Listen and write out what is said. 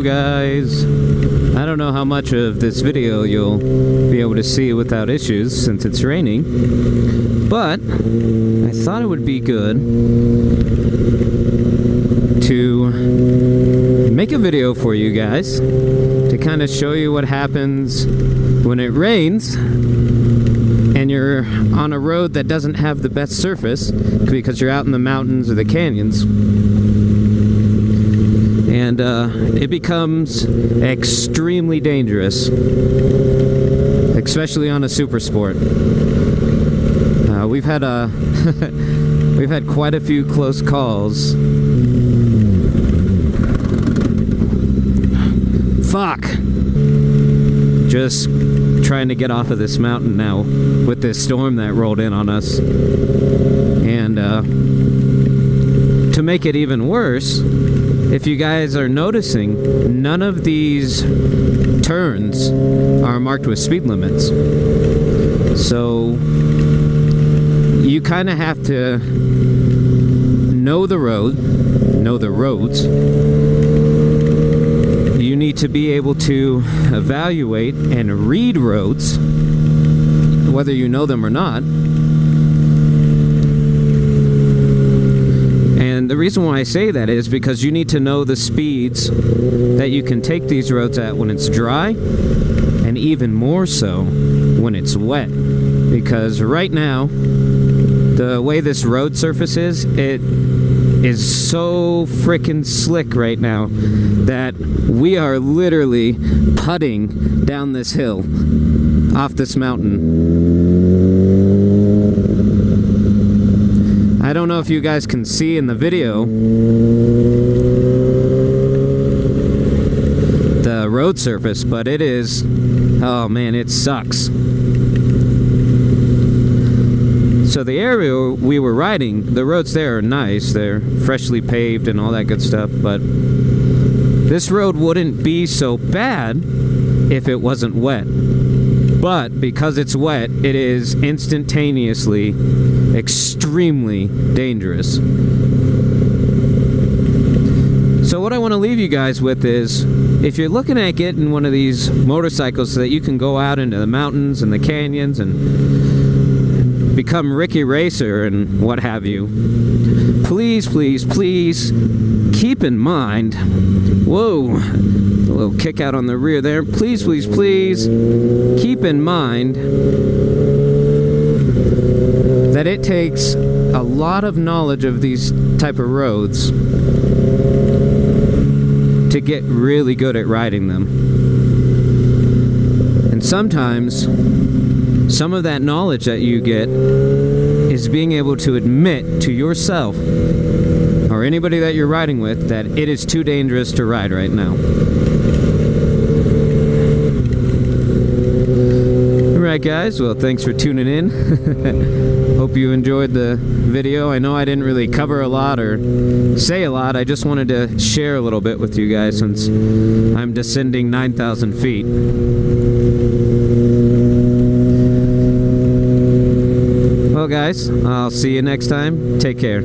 guys. I don't know how much of this video you'll be able to see without issues since it's raining, but I thought it would be good to make a video for you guys to kind of show you what happens when it rains and you're on a road that doesn't have the best surface because you're out in the mountains or the canyons. And it becomes extremely dangerous, especially on a super sport. We've had quite a few close calls. Fuck! Just trying to get off of this mountain now with this storm that rolled in on us. And to make it even worse, if you guys are noticing, none of these turns are marked with speed limits. So you kind of have to know the roads. You need to be able to evaluate and read roads, whether you know them or not. And the reason why I say that is because you need to know the speeds that you can take these roads at when it's dry, and even more so when it's wet. Because right now, the way this road surface is, it is so freaking slick right now that we are literally putting down this hill off this mountain. I don't know if you guys can see in the video the road surface, but it is, oh man, it sucks. So the area we were riding, the roads there are nice, they're freshly paved and all that good stuff, but this road wouldn't be so bad if it wasn't wet. But because it's wet, it is instantaneously extremely dangerous. So what I want to leave you guys with is, if you're looking at getting one of these motorcycles so that you can go out into the mountains and the canyons and become Ricky Racer and what have you, please, please, please keep in mind, whoa, a little kick out on the rear there, please, please, please keep in mind that it takes a lot of knowledge of these type of roads to get really good at riding them. And sometimes some of that knowledge that you get is being able to admit to yourself or anybody that you're riding with that it is too dangerous to ride right now. Alright guys, well thanks for tuning in. Hope you enjoyed the video. I know I didn't really cover a lot or say a lot. I just wanted to share a little bit with you guys since I'm descending 9,000 feet. Well guys, I'll see you next time. Take care.